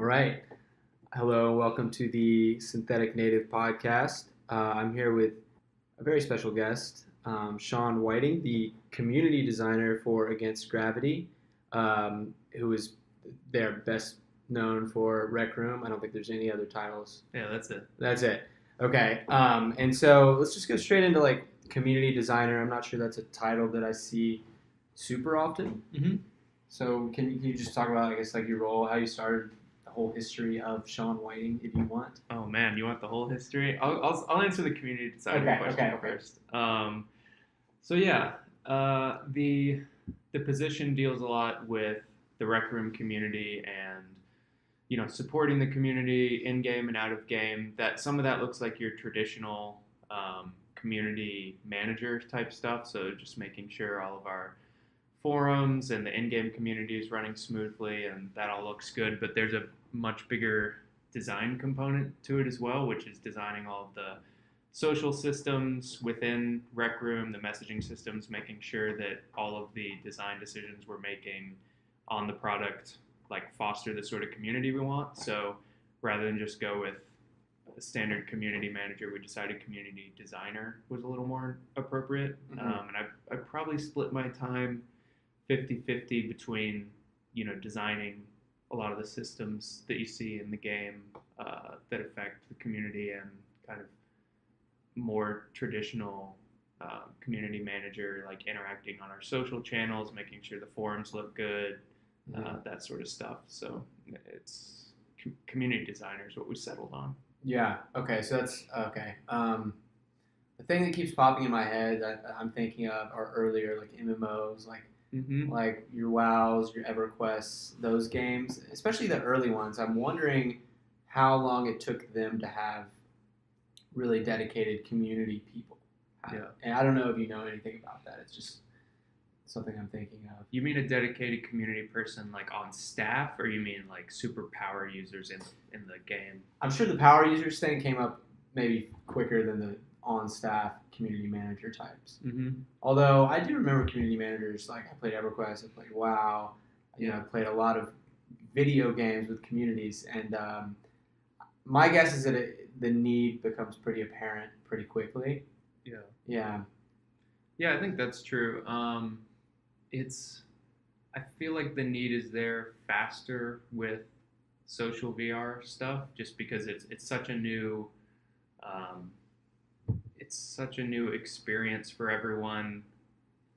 All right. Hello, welcome to the Synthetic Native Podcast. I'm here with a very special guest, Shawn Whiting, the community designer for Against Gravity, who is their best known for Rec Room. I don't think there's any other titles. Yeah, that's it. That's it. Okay. And so let's just go straight into like community designer. I'm not sure that's a title that I see super often. Mm-hmm. So can you just talk about, I guess, like your role, how you started, the whole history of Shawn Whiting, if you want? Oh man, you want the whole history? I'll answer the community designer question first. So yeah, the position deals a lot with the Rec Room community and supporting the community in game and out of game. That some of that looks like your traditional community manager type stuff. So just making sure all of our forums and the in-game community is running smoothly and that all looks good, but there's a much bigger design component to it as well, which is designing all of the social systems within Rec Room, the messaging systems, making sure that all of the design decisions we're making on the product like foster the sort of community we want. So rather than just go with a standard community manager, we decided community designer was a little more appropriate. Mm-hmm. And I probably split my time 50-50 between, designing a lot of the systems that you see in the game that affect the community and kind of more traditional community manager, like interacting on our social channels, making sure the forums look good, that sort of stuff. So it's community designer is what we settled on. Yeah. Okay. So that's okay. The thing that keeps popping in my head that I'm thinking of are earlier like MMOs, like your WoWs, your EverQuests, those games, especially the early ones. I'm wondering how long it took them to have really dedicated community people. Yeah. And I don't know if you know anything about that. It's just something I'm thinking of. You mean a dedicated community person like on staff, or you mean like super power users in the game? I'm sure the power users thing came up maybe quicker than the on-staff community manager types. Mm-hmm. Although I do remember community managers, like I played EverQuest, I played WoW, I played a lot of video games with communities, and my guess is that the need becomes pretty apparent pretty quickly. Yeah. I think that's true. I feel like the need is there faster with social VR stuff, just because it's such a new experience for everyone,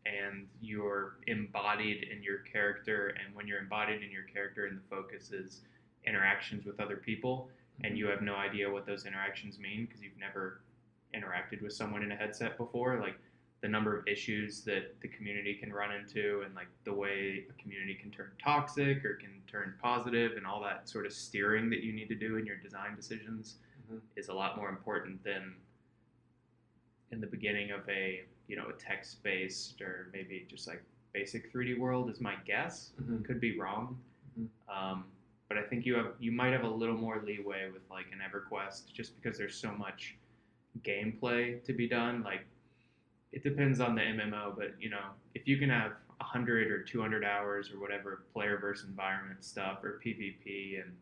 and you're embodied in your character, and when you're embodied in your character and the focus is interactions with other people, and you have no idea what those interactions mean because you've never interacted with someone in a headset before, like the number of issues that the community can run into, and like the way a community can turn toxic or can turn positive, and all that sort of steering that you need to do in your design decisions is a lot more important than in the beginning of a text-based or maybe just like basic 3D world is my guess. Could be wrong. But I think you might have a little more leeway with like an EverQuest, just because there's so much gameplay to be done. Like it depends on the MMO, but if you can have 100 or 200 hours or whatever player versus environment stuff or PvP, and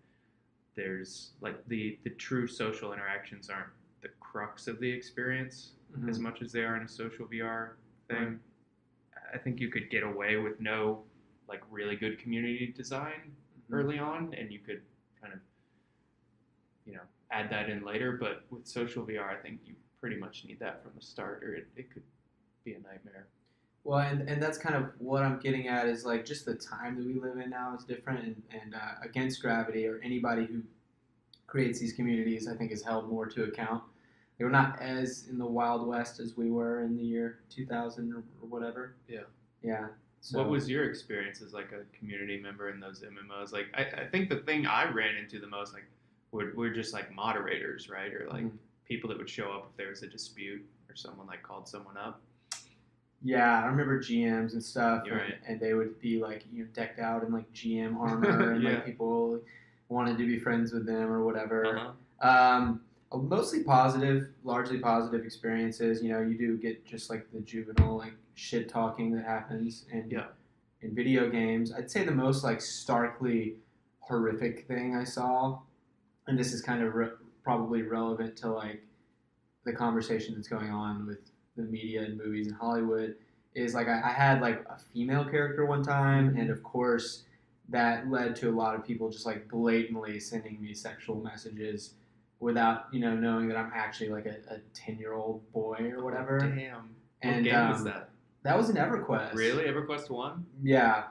there's like the true social interactions aren't the crux of the experience as much as they are in a social VR thing. Right. I think you could get away with no like really good community design early on, and you could kind of add that in later. But with social VR, I think you pretty much need that from the start, or it could be a nightmare. Well, and that's kind of what I'm getting at, is like just the time that we live in now is different, and Against Gravity, or anybody who creates these communities, I think is held more to account. They were not as in the Wild West as we were in the year 2000 or whatever. Yeah. So, what was your experience as like a community member in those MMOs? Like, I think the thing I ran into the most, like, were just like moderators, right? Or like people that would show up if there was a dispute or someone like called someone up. Yeah, I remember GMs and stuff, right. and they would be like decked out in like GM armor, and like people wanted to be friends with them or whatever. Mostly positive, largely positive experiences. You do get just like the juvenile like shit talking that happens in video games. I'd say the most like starkly horrific thing I saw, and this is kind of probably relevant to like the conversation that's going on with the media and movies in Hollywood, is like I had like a female character one time, and of course that led to a lot of people just like blatantly sending me sexual messages without knowing that I'm actually like a 10-year-old boy or whatever. Damn. And what game was that? That was an EverQuest. Really? EverQuest 1? Yeah.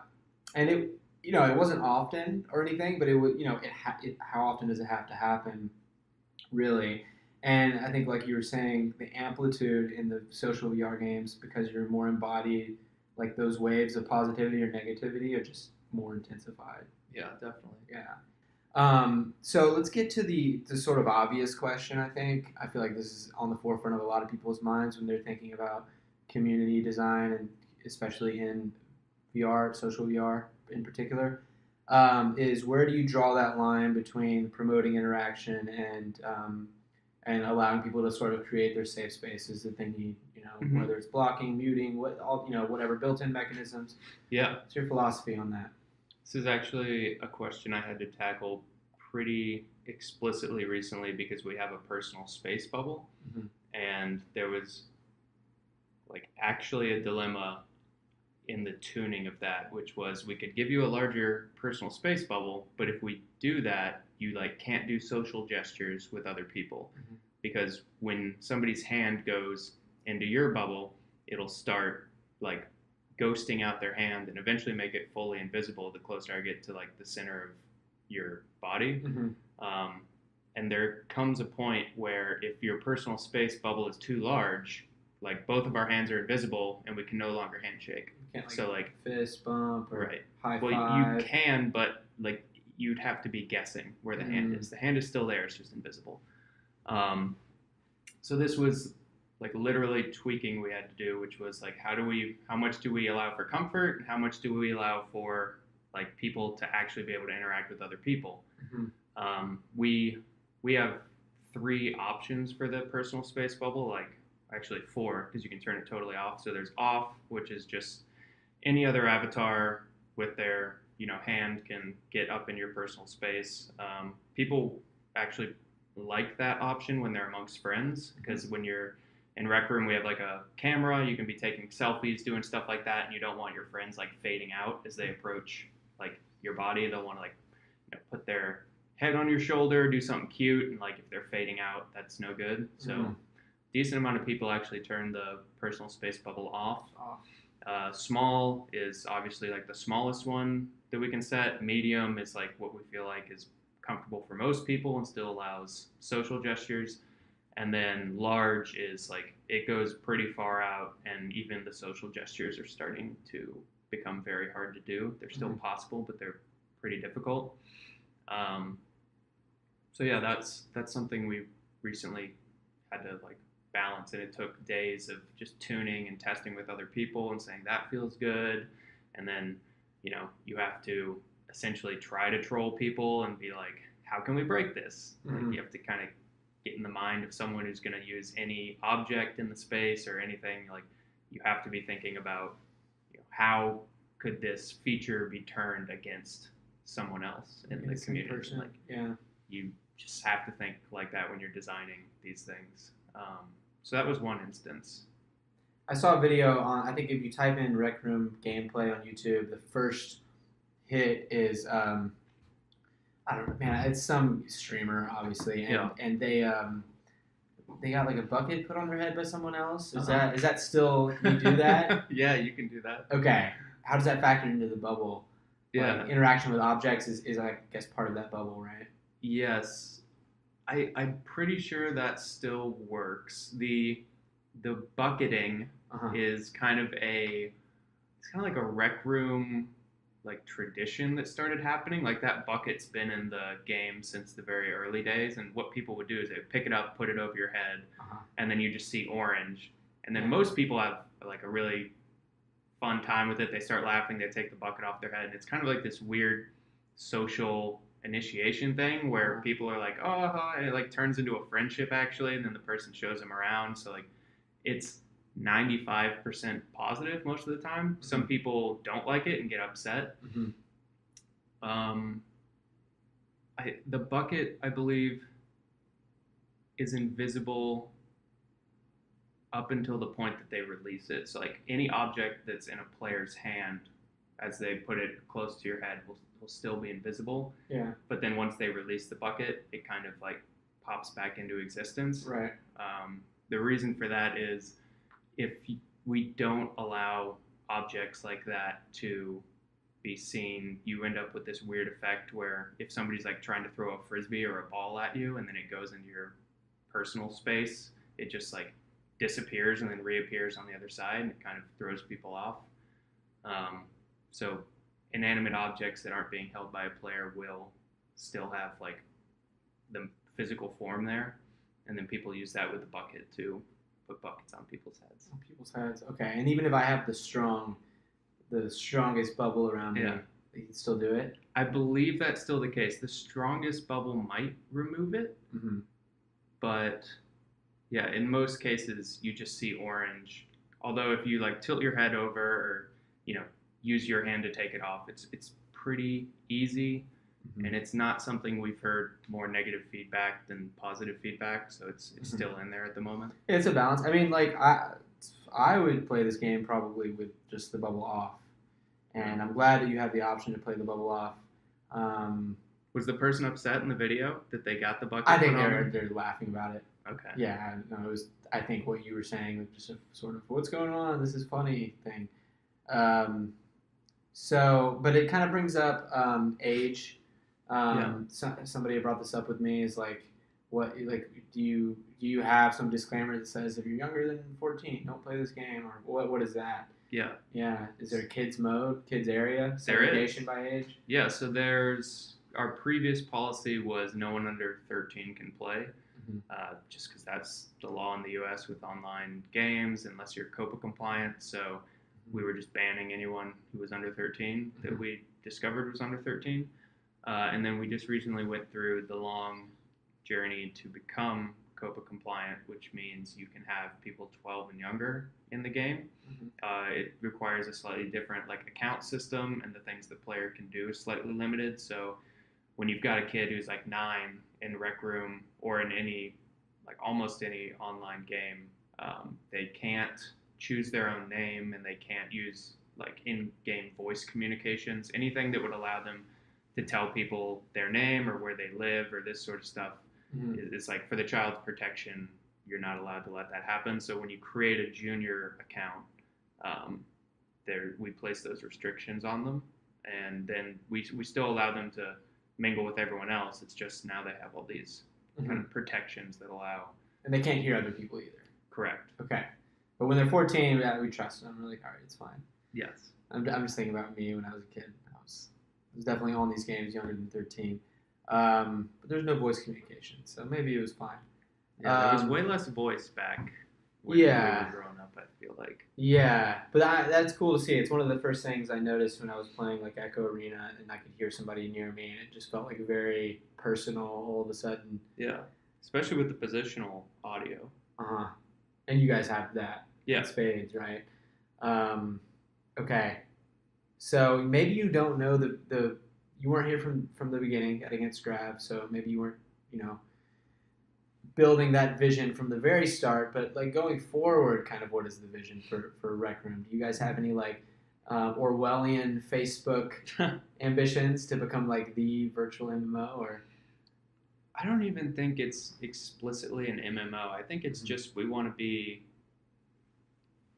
And it it wasn't often or anything, but it would how often does it have to happen, really? And I think, like you were saying, the amplitude in the social VR games, because you're more embodied, like those waves of positivity or negativity are just more intensified. Yeah, definitely. Yeah. So let's get to the sort of obvious question, I think. I feel like this is on the forefront of a lot of people's minds when they're thinking about community design, and especially in VR, social VR in particular, is where do you draw that line between promoting interaction and allowing people to sort of create their safe spaces that they need, whether it's blocking, muting, whatever built-in mechanisms. Yeah. What's your philosophy on that? This is actually a question I had to tackle pretty explicitly recently because we have a personal space bubble, and there was like actually a dilemma in the tuning of that, which was we could give you a larger personal space bubble, but if we do that, you like can't do social gestures with other people, because when somebody's hand goes into your bubble, it'll start like ghosting out their hand and eventually make it fully invisible the closer I get to like the center of your body. And there comes a point where if your personal space bubble is too large, like both of our hands are invisible and we can no longer handshake. You can't, so like fist bump or high five. Well, you can, but like you'd have to be guessing where the hand is. The hand is still there; it's just invisible. So this was like literally tweaking we had to do, which was like how much do we allow for comfort, and how much do we allow for like people to actually be able to interact with other people. We have 3 options for the personal space bubble, like actually 4, because you can turn it totally off. So there's off, which is just any other avatar with their hand can get up in your personal space. People actually like that option when they're amongst friends, because when you're in Rec Room, we have like a camera, you can be taking selfies, doing stuff like that, and you don't want your friends like fading out as they approach like your body. They'll want to like put their head on your shoulder, do something cute, and like if they're fading out, that's no good. So decent amount of people actually turn the personal space bubble off. Small is obviously like the smallest one that we can set. Medium is like what we feel like is comfortable for most people and still allows social gestures. And then large is like it goes pretty far out, and even the social gestures are starting to become very hard to do. They're still possible, but they're pretty difficult. So yeah, that's something we recently had to like balance, and it took days of just tuning and testing with other people and saying that feels good, and then you have to essentially try to troll people and be like, how can we break this? Like you have to kind of get in the mind of someone who's going to use any object in the space or anything. Like you have to be thinking about how could this feature be turned against someone else in the community. Like you just have to think like that when you're designing these things. So that was one instance. I saw a video on, I think if you type in Rec Room gameplay on YouTube, the first hit is, I don't know, man, it's some streamer, obviously, and they got like a bucket put on their head by someone else. Is that still, you do that? Yeah, you can do that. Okay. How does that factor into the bubble? Yeah. Like, interaction with objects is I guess part of that bubble, right? Yes. I'm pretty sure that still works. The bucketing is kind of like a Rec Room like tradition that started happening. Like that bucket's been in the game since the very early days, and what people would do is they would pick it up, put it over your head, and then you just see orange. And then most people have like a really fun time with it. They start laughing, they take the bucket off their head, and it's kind of like this weird social initiation thing where people are like, oh, and it like turns into a friendship actually, and then the person shows them around. So like it's 95% positive most of the time. Some people don't like it and get upset. The bucket, I believe, is invisible up until the point that they release it. So like any object that's in a player's hand as they put it close to your head will still be invisible. Yeah. But then once they release the bucket, it kind of like pops back into existence. Right. The reason for that is if we don't allow objects like that to be seen, you end up with this weird effect where if somebody's like trying to throw a frisbee or a ball at you and then it goes into your personal space, it just like disappears and then reappears on the other side, and it kind of throws people off. So inanimate objects that aren't being held by a player will still have like the physical form there, and then people use that with the bucket to put buckets on people's heads. On people's heads, okay. And even if I have the strongest bubble around me, you can still do it? I believe that's still the case. The strongest bubble might remove it, but yeah, in most cases you just see orange. Although if you like tilt your head over or use your hand to take it off, it's pretty easy, and it's not something we've heard more negative feedback than positive feedback. So it's still in there at the moment. It's a balance. I mean, like I would play this game probably with just the bubble off, and I'm glad that you have the option to play the bubble off. Was the person upset in the video that they got the bucket? I think they're laughing about it. Okay. Yeah, no, it was. I think what you were saying was just a sort of what's going on. This is funny thing. So, but it kind of brings up age. Somebody brought this up with me. Is like, what like do you have some disclaimer that says if you're younger than 14, don't play this game, or what is that? Yeah. Yeah. Is there a kids mode, kids area, segregation by age? Yeah. So there's our previous policy was no one under 13 can play, just because that's the law in the U.S. with online games, unless you're COPA compliant. So we were just banning anyone who was under 13 that we discovered was under 13. And then we just recently went through the long journey to become COPA compliant, which means you can have people 12 and younger in the game. It requires a slightly different account system, and the things the player can do is slightly limited. So when you've got a kid who's 9 in Rec Room or in any almost any online game, they can't choose their own name, and they can't use in-game voice communications, anything that would allow them to tell people their name or where they live or this sort of stuff. It's for the child's protection, you're not allowed to let that happen. So when you create a junior account, we place those restrictions on them, and then we still allow them to mingle with everyone else. It's just now they have all these kind of protections that allow. And they can't hear other people either. Correct. Okay. But when they're 14, we trust them. We're like, all right, it's fine. Yes. I'm just thinking about me when I was a kid. I was definitely on these games younger than 13. But there's no voice communication, so maybe it was fine. Yeah, there was way less voice back when we were growing up, I feel like. Yeah, but that's cool to see. It's one of the first things I noticed when I was playing Echo Arena, and I could hear somebody near me, and it just felt very personal all of a sudden. Yeah, especially with the positional audio. And you guys have that. Yeah. Spades, right? Okay. So maybe you don't know you weren't here from the beginning at Against Grab, so maybe you weren't, building that vision from the very start, but going forward, kind of what is the vision for Rec Room? Do you guys have any Orwellian Facebook ambitions to become the virtual MMO, or? I don't even think it's explicitly an MMO. I think it's just we want to be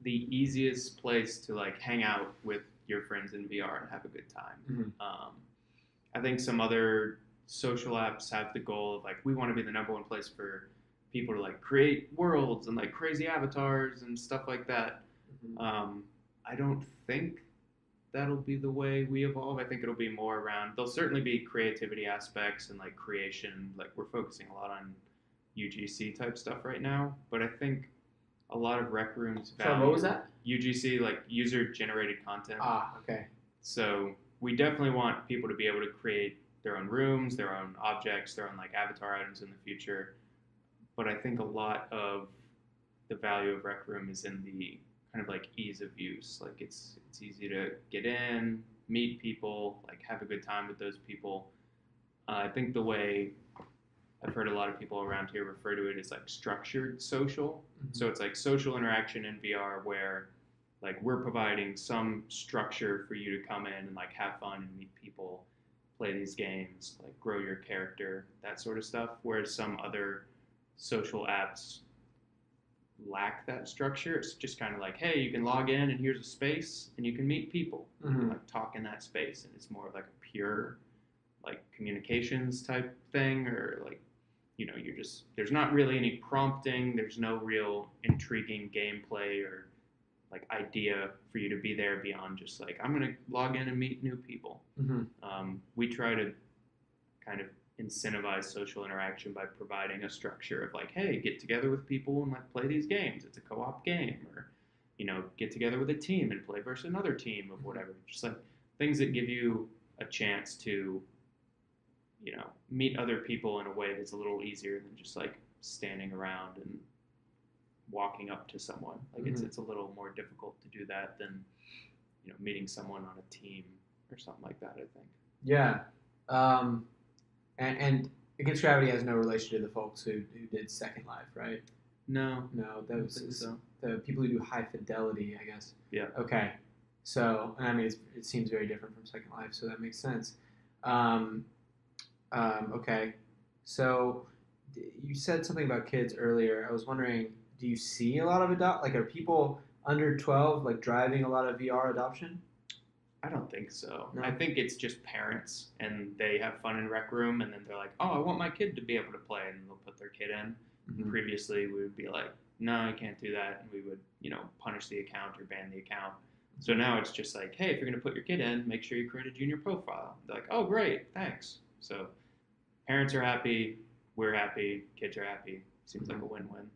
the easiest place to hang out with your friends in VR and have a good time. I think some other social apps have the goal of we want to be the number one place for people to create worlds and crazy avatars and stuff like that. I don't think that'll be the way we evolve. I think it'll be more around, there'll certainly be creativity aspects and creation. We're focusing a lot on UGC type stuff right now, but I think a lot of Rec Room's value. Sorry, what was that? UGC, user generated content. Okay. So we definitely want people to be able to create their own rooms, their own objects, their own avatar items in the future. But I think a lot of the value of Rec Room is in the kind of ease of use. It's easy to get in, meet people, have a good time with those people. I think the way I've heard a lot of people around here refer to it as like structured social. Mm-hmm. So it's like social interaction in VR where like we're providing some structure for you to come in and like have fun and meet people, play these games, like grow your character, that sort of stuff. Whereas some other social apps lack that structure. It's just kind of like, hey, you can log in and here's a space and you can meet people. You can like talk in that space, and it's more of like a pure like communications type thing, or like, you know, you're just, there's not really any prompting, there's no real intriguing gameplay or like idea for you to be there beyond just like, I'm gonna log in and meet new people. We try to kind of incentivize social interaction by providing a structure of like, hey, get together with people and like play these games. It's a co-op game, or, you know, get together with a team and play versus another team of whatever. Just like things that give you a chance to, you know, meet other people in a way that's a little easier than just like standing around and walking up to someone. Like it's a little more difficult to do that than, you know, meeting someone on a team or something like that, I think. Yeah. And Against Gravity has no relation to the folks who did Second Life, right? No, those so. The people who do High Fidelity, I guess. Yeah. Okay. So, and I mean, it seems very different from Second Life, so that makes sense. Okay. So, you said something about kids earlier. I was wondering, do you see a lot of are people under 12 like driving a lot of VR adoption? I don't think so. No? I think it's just parents, and they have fun in Rec Room, and then they're like, oh, I want my kid to be able to play, and they'll put their kid in. Previously, we would be like, no, you can't do that, and we would, you know, punish the account or ban the account. So now it's just like, hey, if you're going to put your kid in, make sure you create a junior profile. They're like, oh, great, thanks. So parents are happy, we're happy, kids are happy. Seems like a win-win.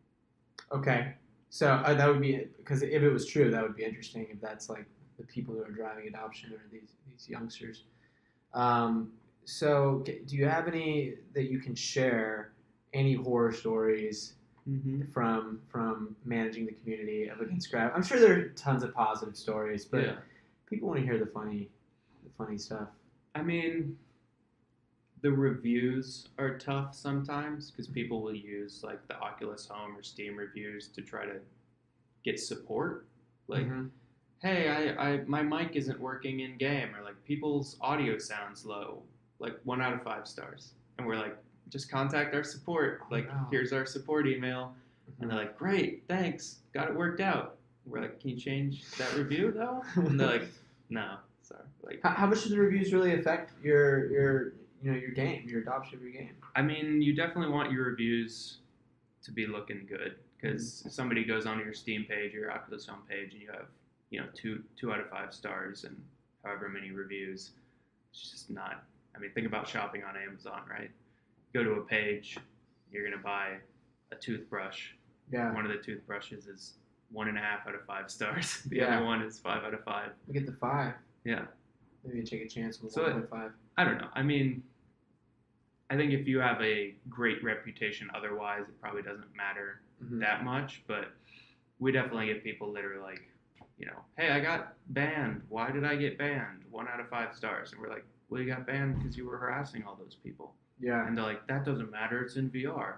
Okay. So that would be, because if it was true, that would be interesting if that's like the people who are driving adoption or these youngsters. So do you have any that you can share, any horror stories from managing the community of Against Gravity? I'm sure there are tons of positive stories, but people want to hear the funny stuff. I mean, the reviews are tough sometimes because people will use like the Oculus Home or Steam reviews to try to get support. Like, hey, I my mic isn't working in game, or like people's audio sounds low, like 1 out of 5 stars. And we're like, just contact our support. Here's our support email. And they're like, great, thanks, got it worked out. We're like, can you change that review though? And they're like, no, sorry. Like, how much do the reviews really affect your game, your adoption of your game? I mean, you definitely want your reviews to be looking good, because if somebody goes onto your Steam page or your Oculus Home page and you have, you know, 2 out of 5 stars and however many reviews, it's just not. I mean, think about shopping on Amazon, right? Go to a page, you're gonna buy a toothbrush. Yeah. One of the toothbrushes is 1.5 out of 5 stars. The other one is 5 out of 5. We get the 5. Yeah. Maybe take a chance with 1.5. I don't know. I mean, I think if you have a great reputation otherwise, it probably doesn't matter that much. But we definitely get people that are like, you know, hey, I got banned. Why did I get banned? 1 out of 5 stars. And we're like, well, you got banned because you were harassing all those people. Yeah. And they're like, that doesn't matter. It's in VR.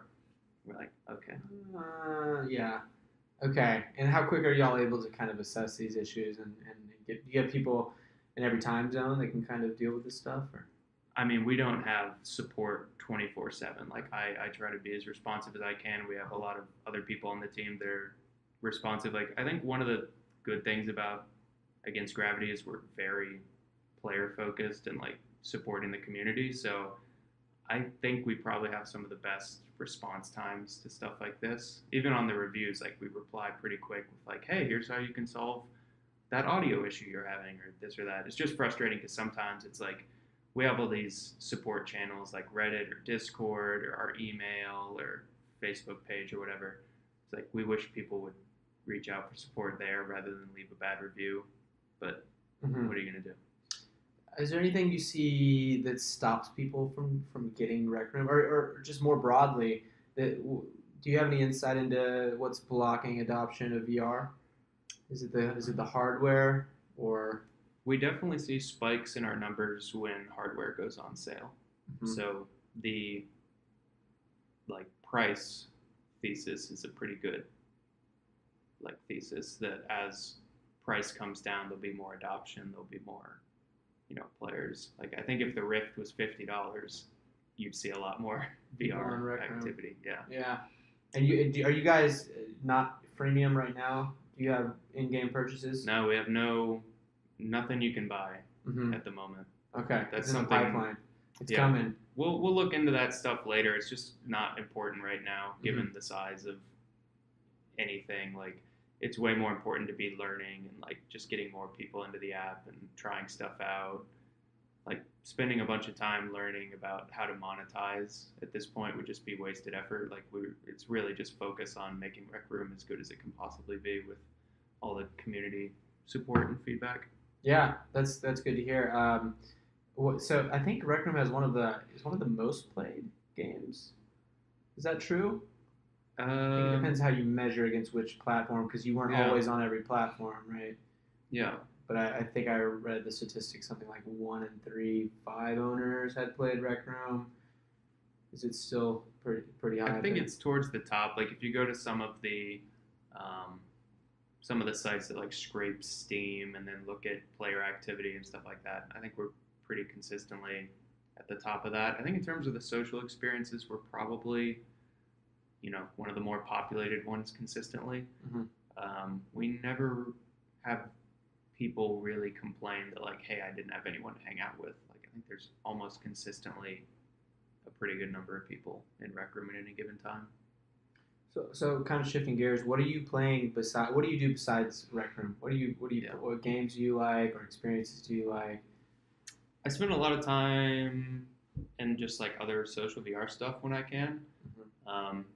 We're like, okay. Yeah. Okay. And how quick are y'all able to kind of assess these issues and you have people in every time zone that can kind of deal with this stuff? Or? I mean, we don't have support 24/7. Like, I try to be as responsive as I can. We have a lot of other people on the team that are responsive. Like, I think one of the good things about Against Gravity is we're very player focused and like supporting the community. So I think we probably have some of the best response times to stuff like this. Even on the reviews, like we reply pretty quick with like, hey, here's how you can solve that audio issue you're having, or this or that. It's just frustrating because sometimes it's like we have all these support channels like Reddit or Discord or our email or Facebook page or whatever. It's like we wish people would reach out for support there rather than leave a bad review. But what are you going to do? Is there anything you see that stops people from getting Rec Room, or just more broadly, do you have any insight into what's blocking adoption of VR? Is it the hardware, or? We definitely see spikes in our numbers when hardware goes on sale. So the price thesis is a pretty good thesis that as price comes down, there'll be more adoption, there'll be more players. Like I think if the Rift was $50, you'd see a lot more VR activity. Yeah. And are you guys not freemium right now? Do you have in-game purchases? No, we have nothing you can buy at the moment. Okay, that's something in the pipeline. It's coming. We'll look into that stuff later. It's just not important right now, given the size of anything. Like, it's way more important to be learning and just getting more people into the app and trying stuff out. Like spending a bunch of time learning about how to monetize at this point would just be wasted effort. Like it's really just focus on making Rec Room as good as it can possibly be with all the community support and feedback. Yeah, that's good to hear. So I think Rec Room has one of the most played games. Is that true? I think it depends how you measure against which platform, because you weren't always on every platform, right? Yeah. But I think I read the statistics, something like 1 in 3 5 owners had played Rec Room. Is it still pretty high? I think it's towards the top. Like if you go to some of the sites that scrape Steam and then look at player activity and stuff like that, I think we're pretty consistently at the top of that. I think in terms of the social experiences, we're probably one of the more populated ones consistently. We never have people really complain that hey, I didn't have anyone to hang out with. I think there's almost consistently a pretty good number of people in Rec Room at any given time. So kind of shifting gears, what are you playing what do you do besides Rec Room? What games do you like, or experiences do you like? I spend a lot of time in just other social VR stuff when I can.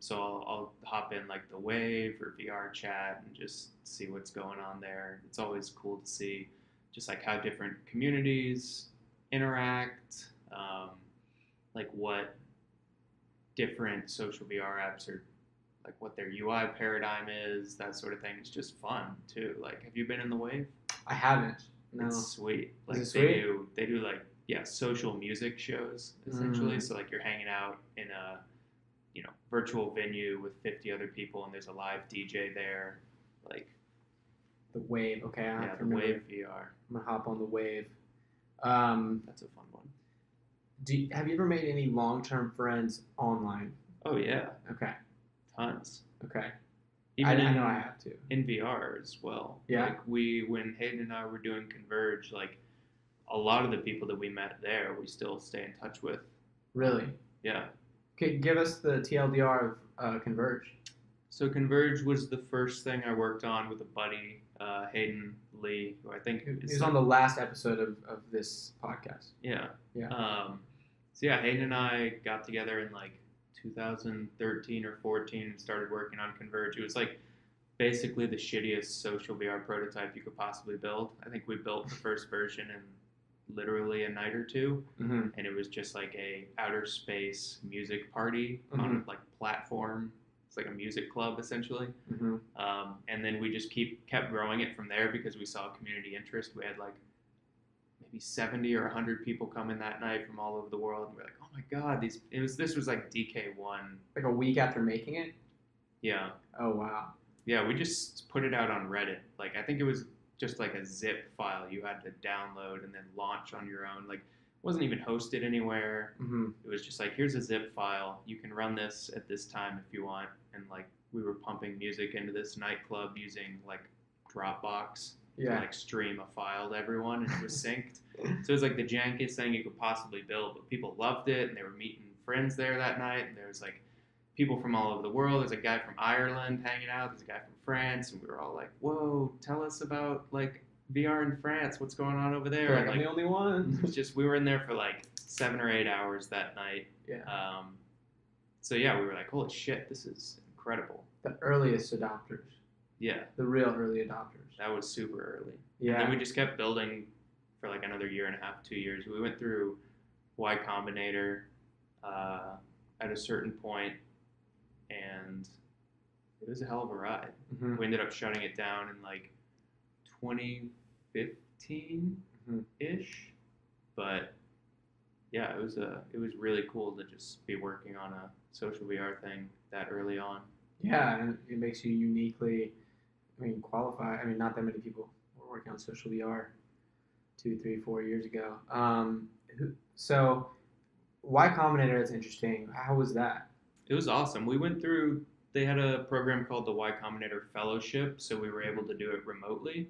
So I'll hop in the Wave or VR chat and just see what's going on there. It's always cool to see just how different communities interact, what different social VR apps are, what their UI paradigm is, that sort of thing. It's just fun too. Have you been in the Wave? I haven't. No. It's sweet. Is it sweet? They do social music shows essentially. So you're hanging out in a virtual venue with 50 other people, and there's a live DJ there. The Wave. Okay, the Wave VR. I'm gonna hop on the Wave. That's a fun one. Have you ever made any long-term friends online? Oh yeah. Okay. Tons. Okay. I know I have to. In VR as well. Yeah. When Hayden and I were doing Converge, a lot of the people that we met there, we still stay in touch with. Really? Yeah. Okay, give us the TLDR of Converge. So Converge was the first thing I worked on with a buddy, Hayden Lee, who I think is on the last episode of this podcast. Yeah. Yeah. So yeah, Hayden and I got together in 2013 or 14 and started working on Converge. It was basically the shittiest social VR prototype you could possibly build. I think we built the first version in literally a night or two, and it was just a outer space music party on a platform. It's a music club essentially. And then we just kept growing it from there because we saw community interest. We had maybe 70 or 100 people come in that night from all over the world, and we're oh my god, this was DK1. A week after making it? Yeah. Oh wow. Yeah, we just put it out on Reddit. I think it was just a zip file you had to download and then launch on your own. It wasn't even hosted anywhere. It was just here's a zip file. You can run this at this time if you want. And we were pumping music into this nightclub using Dropbox to stream a file to everyone, and it was synced. So it was the jankiest thing you could possibly build, but people loved it, and they were meeting friends there that night, and there was people from all over the world. There's a guy from Ireland hanging out. There's a guy from France, and we were all whoa, tell us about VR in France. What's going on over there? I'm the only one. It's just we were in there for 7 or 8 hours that night. Yeah. So yeah, we were holy shit, this is incredible. The earliest adopters. Yeah. The real early adopters. That was super early. Yeah. And then we just kept building for another year and a half, 2 years. We went through Y Combinator at a certain point, and it was a hell of a ride. We ended up shutting it down in 2015-ish. But yeah, it was really cool to just be working on a social VR thing that early on. Yeah, and it makes you uniquely, qualify. I mean, not that many people were working on social VR 2, 3, 4 years ago. So Y Combinator is interesting. How was that? It was awesome. We went through. They had a program called the Y Combinator Fellowship, so we were able to do it remotely.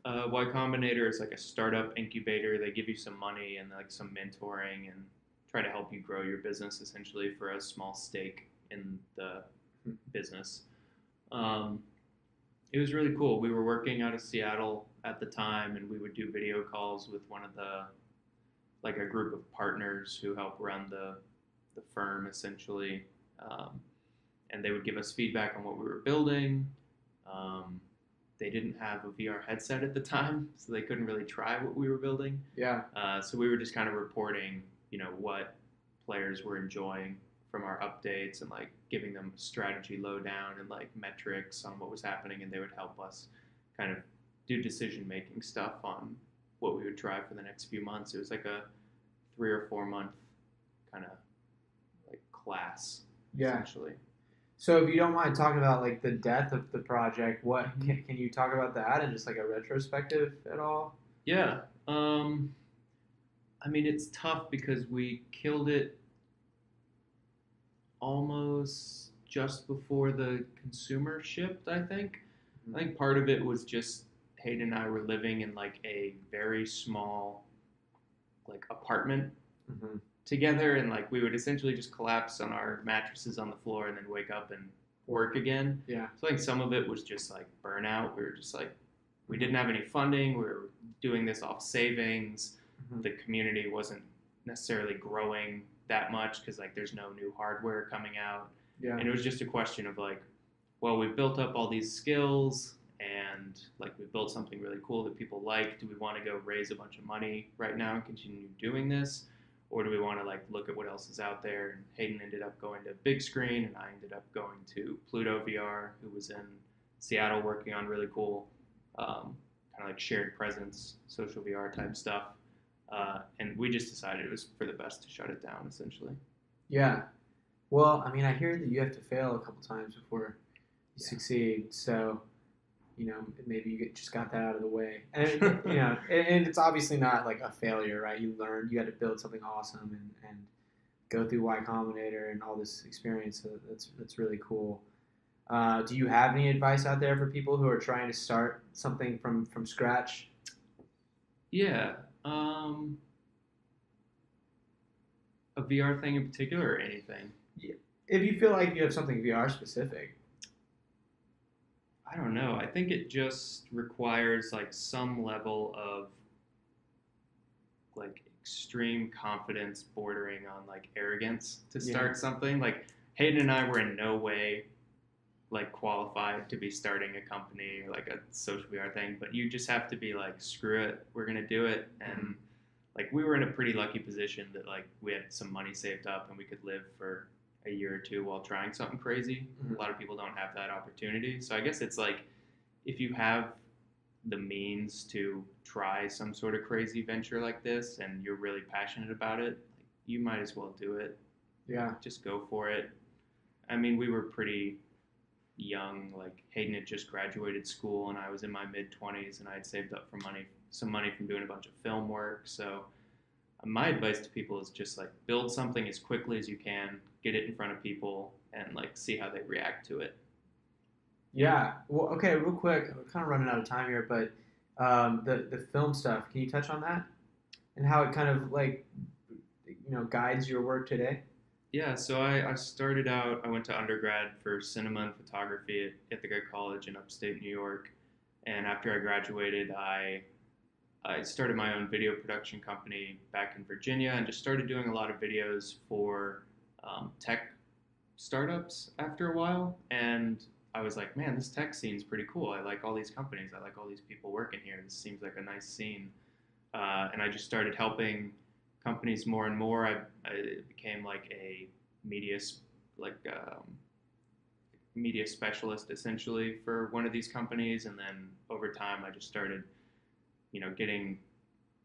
Y Combinator is like a startup incubator. They give you some money and like some mentoring and try to help you grow your business essentially for a small stake in the business. Um, it was really cool. We were working out of Seattle at the time, and we would do video calls with one of the like a group of partners who help run the firm essentially, um, and they would give us feedback on what we were building. Um, they didn't have a VR headset at the time, so they couldn't really try what we were building. Yeah. So we were just kind of reporting, what players were enjoying from our updates and like giving them strategy lowdown and like metrics on what was happening, and they would help us kind of do decision making stuff on what we would try for the next few months. It was like a 3 or 4 month kind of like class, essentially. So if you don't mind talking about like the death of the project, what can you talk about that and just like a retrospective at all? Yeah. I mean, it's tough because we killed it almost just before the consumer shipped, I think. I think part of it was just Hayden and I were living in like a very small like apartment together, and like we would essentially just collapse on our mattresses on the floor and then wake up and work again. Yeah. So I think some of it was just like burnout. We were just like, we didn't have any funding. We were doing this off savings. The community wasn't necessarily growing that much because like there's no new hardware coming out. Yeah. And it was just a question of like, well, we built up all these skills and like we built something really cool that people like. Do we want to go raise a bunch of money right now and continue doing this? Or do we want to like look at what else is out there? And Hayden ended up going to Big Screen, and I ended up going to Pluto VR, who was in Seattle working on really cool kind of like shared presence, social VR type stuff. And we just decided it was for the best to shut it down, essentially. Yeah. Well, I mean, I hear that you have to fail a couple times before you succeed. So, maybe you just got that out of the way. And, and it's obviously not like a failure, right? You learned, you had to build something awesome and go through Y Combinator and all this experience. So that's really cool. Do you have any advice out there for people who are trying to start something from scratch? Yeah. A VR thing in particular or anything? Yeah. If you feel like you have something VR specific. I don't know. I think it just requires like some level of like extreme confidence bordering on like arrogance to start something. Like Hayden and I were in no way like qualified to be starting a company or like a social VR thing, but you just have to be like, screw it, we're gonna do it. And like we were in a pretty lucky position that like we had some money saved up and we could live for a year or two while trying something crazy. A lot of people don't have that opportunity. So I guess it's like if you have the means to try some sort of crazy venture like this and you're really passionate about it, like, you might as well do it. Yeah. Just go for it. I mean, we were pretty young. Like Hayden had just graduated school and I was in my mid-20s and I had saved up for some money from doing a bunch of film work. So my advice to people is just like build something as quickly as you can, get it in front of people, and like see how they react to it. Yeah. Well, okay. Real quick, we're kind of running out of time here, but the film stuff. Can you touch on that and how it kind of like guides your work today? Yeah. So I started out. I went to undergrad for cinema and photography at Ithaca College in upstate New York, and after I graduated, I started my own video production company back in Virginia and just started doing a lot of videos for tech startups after a while. And I was like, man, this tech scene's pretty cool. I like all these companies. I like all these people working here. This seems like a nice scene. And I just started helping companies more and more. I became like a media specialist essentially for one of these companies. And then over time, I just started getting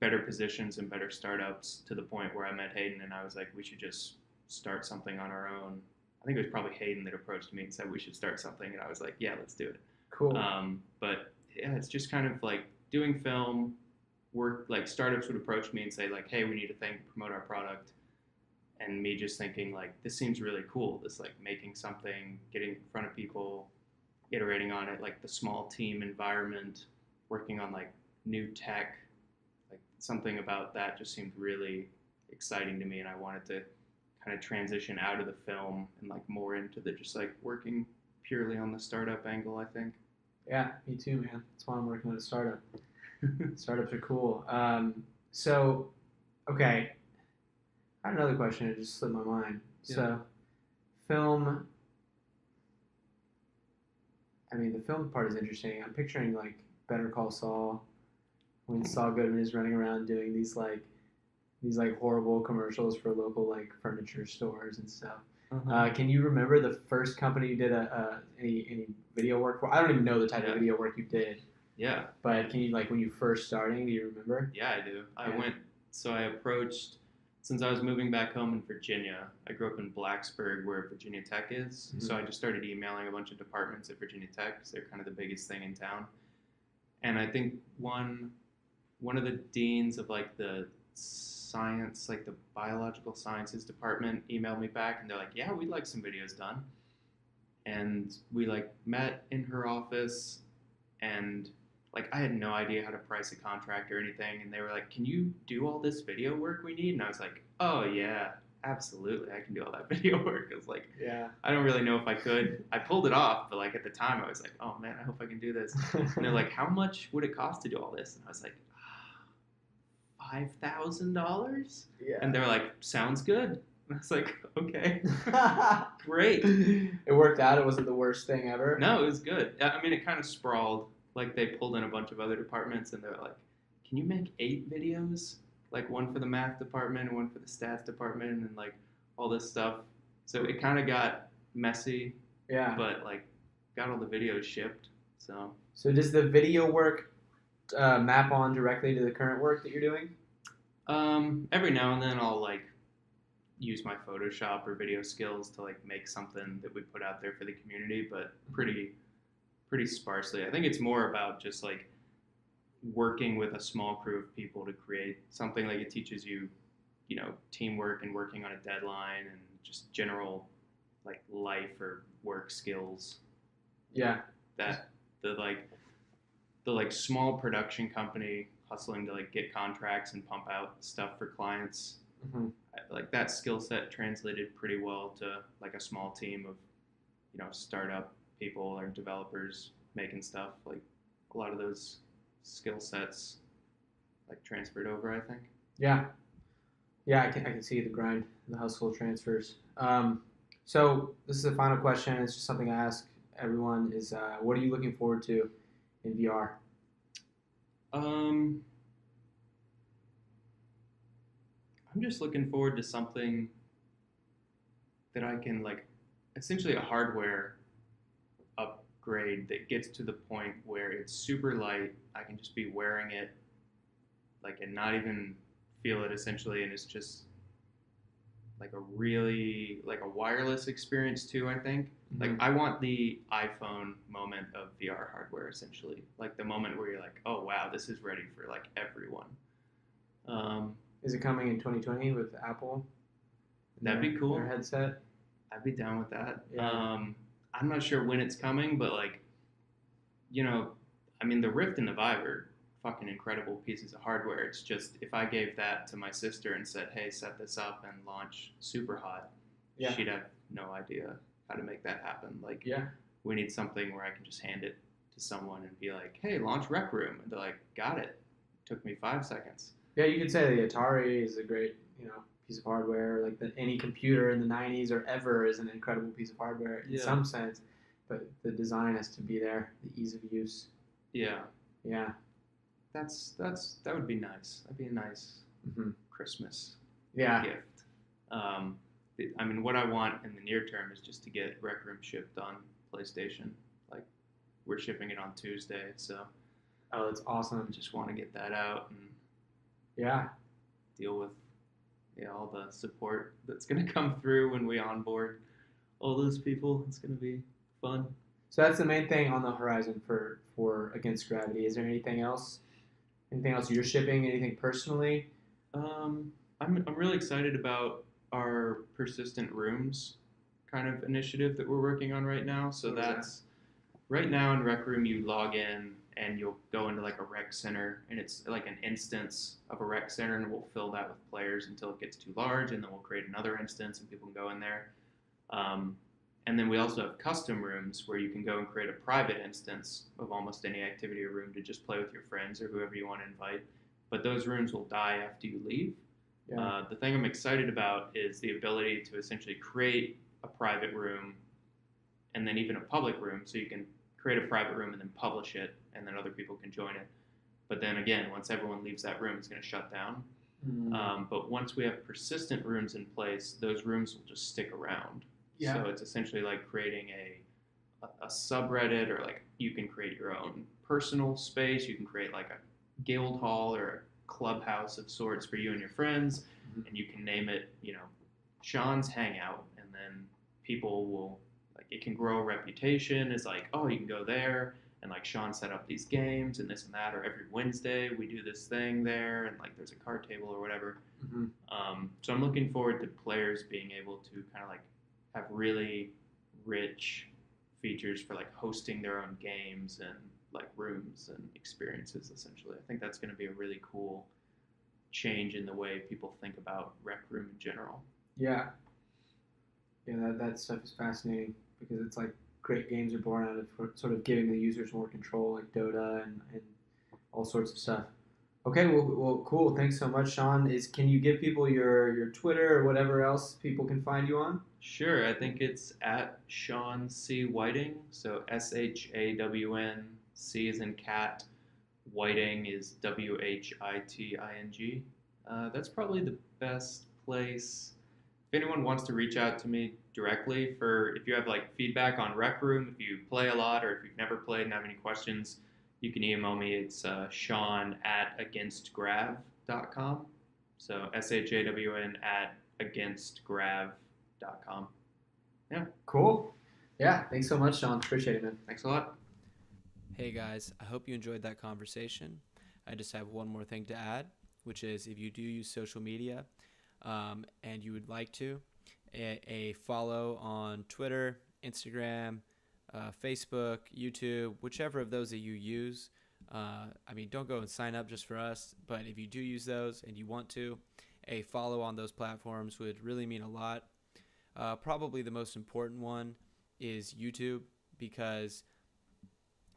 better positions and better startups to the point where I met Hayden and I was like, we should just start something on our own. I think it was probably Hayden that approached me and said we should start something, and I was like, yeah, let's do it. Cool. But yeah, it's just kind of like doing film work. Like startups would approach me and say like, hey, we need a thing to promote our product, and me just thinking like, this seems really cool. This like making something, getting in front of people, iterating on it, like the small team environment, working on like new tech, like something about that just seemed really exciting to me, and I wanted to kind of transition out of the film and like more into the just like working purely on the startup angle, I think. Yeah, me too, man. That's why I'm working at a startup. Startups are cool. So, okay, I had another question. It just slipped my mind. Yeah. So, film. I mean, the film part is interesting. I'm picturing like Better Call Saul, when Saul Goodman is running around doing these horrible commercials for local like furniture stores and stuff. Can you remember the first company you did any video work for? I don't even know the type of video work you did. Yeah. But can you, like, when you first starting, do you remember? Yeah, I do. I approached, since I was moving back home in Virginia, I grew up in Blacksburg where Virginia Tech is. Mm-hmm. So I just started emailing a bunch of departments at Virginia Tech because they're kind of the biggest thing in town. And I think one of the deans of like the science, like the biological sciences department, emailed me back and they're like, yeah, we'd like some videos done. And we like met in her office, and like I had no idea how to price a contract or anything, and they were like, can you do all this video work we need? And I was like, oh yeah, absolutely, I can do all that video work. I was like, yeah, I don't really know if I could. I pulled it off, but like at the time I was like, oh man, I hope I can do this. And they're like, how much would it cost to do all this? And I was like, $5,000? Yeah. And they're like, sounds good. And I was like, okay, great. It worked out. It wasn't the worst thing ever. No, it was good. I mean, it kind of sprawled. Like they pulled in a bunch of other departments, and they're like, can you make 8 videos? Like one for the math department and one for the stats department, and like all this stuff. So it kind of got messy. Yeah. But like, got all the videos shipped. So does the video work map on directly to the current work that you're doing? Every now and then I'll like use my Photoshop or video skills to like make something that we put out there for the community, but pretty sparsely. I think it's more about just like working with a small crew of people to create something. Like it teaches you, teamwork and working on a deadline and just general like life or work skills. Yeah. That the small production company hustling to like get contracts and pump out stuff for clients. Mm-hmm. Like that skill set translated pretty well to like a small team of, startup people or developers making stuff. Like a lot of those skill sets like transferred over, I think. Yeah. Yeah, I can see the grind, the hustle transfers. So this is the final question. It's just something I ask everyone is, what are you looking forward to in VR? I'm just looking forward to something that I can like, essentially a hardware upgrade that gets to the point where it's super light. I can just be wearing it like and not even feel it essentially, and it's just like a really like a wireless experience too, I think. Mm-hmm. Like I want the iPhone moment of VR hardware essentially. Like the moment where you're like, oh wow, this is ready for like everyone. Is it coming in 2020 with Apple? That'd be cool. Their headset? I'd be down with that. Yeah. I'm not sure when it's coming, but like, I mean, the Rift and the Vive are fucking incredible pieces of hardware. It's just, if I gave that to my sister and said, hey, set this up and launch Superhot, she'd have no idea how to make that happen. Like, we need something where I can just hand it to someone and be like, hey, launch Rec Room. And they're like, got it. Took me 5 seconds. Yeah, you could say the Atari is a great, piece of hardware. Like any computer in the 90s or ever is an incredible piece of hardware in some sense. But the design has to be there, the ease of use. Yeah. Yeah. That would be nice. That'd be a nice Christmas gift. I mean, what I want in the near term is just to get Rec Room shipped on PlayStation. Like, we're shipping it on Tuesday, so. Oh, that's awesome. Just want to get that out and Yeah. deal with all the support that's going to come through when we onboard all those people. It's going to be fun. So that's the main thing on the horizon for Against Gravity. Is there anything else? Anything else you're shipping? Anything personally? I'm really excited about our persistent rooms kind of initiative that we're working on right now. So that's right now in Rec Room, you log in and you'll go into like a rec center, and it's like an instance of a rec center, and we'll fill that with players until it gets too large, and then we'll create another instance and people can go in there. And then we also have custom rooms where you can go and create a private instance of almost any activity or room to just play with your friends or whoever you want to invite. But those rooms will die after you leave. Yeah. The thing I'm excited about is the ability to essentially create a private room and then even a public room. So you can create a private room and then publish it, and then other people can join it. But then again, once everyone leaves that room, it's going to shut down. But once we have persistent rooms in place, those rooms will just stick around. Yeah. So it's essentially like creating a subreddit, or like you can create your own personal space. You can create like a guild hall or a clubhouse of sorts for you and your friends, and you can name it, Shawn's Hangout, and then people will, like, it can grow a reputation as like, oh, you can go there, and like Shawn set up these games and this and that, or every Wednesday we do this thing there, and like there's a card table or whatever. So I'm looking forward to players being able to kind of like have really rich features for like hosting their own games and like rooms and experiences. Essentially, I think that's going to be a really cool change in the way people think about Rec Room in general. Yeah, that stuff is fascinating because it's like great games are born out of sort of giving the users more control, like Dota and all sorts of stuff. Okay, well, cool. Thanks so much, Shawn. Can you give people your Twitter or whatever else people can find you on? Sure. I think it's at Shawn C. Whiting. So SHAWN, C is in cat, Whiting is WHITING. That's probably the best place. If anyone wants to reach out to me directly if you have like feedback on Rec Room, if you play a lot, or if you've never played and have any questions, you can email me. It's Shawn@againstgrav.com. So SHAWN @againstgrav.com. Yeah. Cool. Yeah. Thanks so much, Shawn. Appreciate it, man. Thanks a lot. Hey guys, I hope you enjoyed that conversation. I just have one more thing to add, which is if you do use social media and you would like to, a follow on Twitter, Instagram, Facebook, YouTube, whichever of those that you use. Don't go and sign up just for us, but if you do use those and you want to, a follow on those platforms would really mean a lot. Probably the most important one is YouTube, because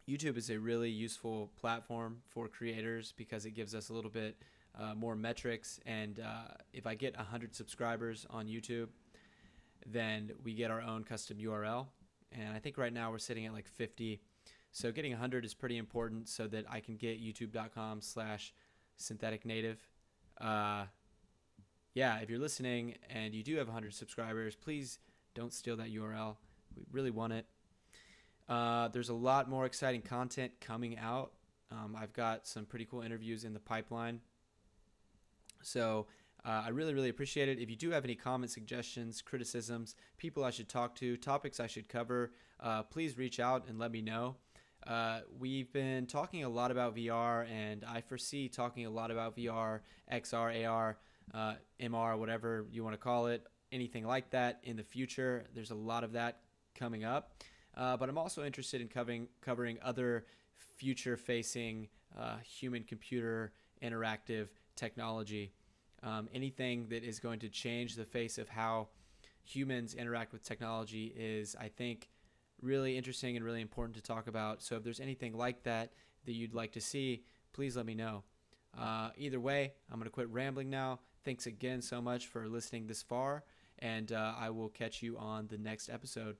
YouTube is a really useful platform for creators because it gives us a little bit more metrics. And if I get 100 subscribers on YouTube, then we get our own custom URL. And I think right now we're sitting at like 50. So getting 100 is pretty important so that I can get youtube.com/syntheticnative. If you're listening and you do have 100 subscribers, please don't steal that URL. We really want it. There's a lot more exciting content coming out. I've got some pretty cool interviews in the pipeline. So I really, really appreciate it. If you do have any comments, suggestions, criticisms, people I should talk to, topics I should cover, please reach out and let me know. We've been talking a lot about VR, and I foresee talking a lot about VR, XR, AR, MR, whatever you want to call it, anything like that in the future. There's a lot of that coming up. But I'm also interested in covering other future-facing human-computer interactive technology. Anything that is going to change the face of how humans interact with technology is, I think, really interesting and really important to talk about. So if there's anything like that you'd like to see, please let me know. Either way, I'm going to quit rambling now. Thanks again so much for listening this far, and I will catch you on the next episode.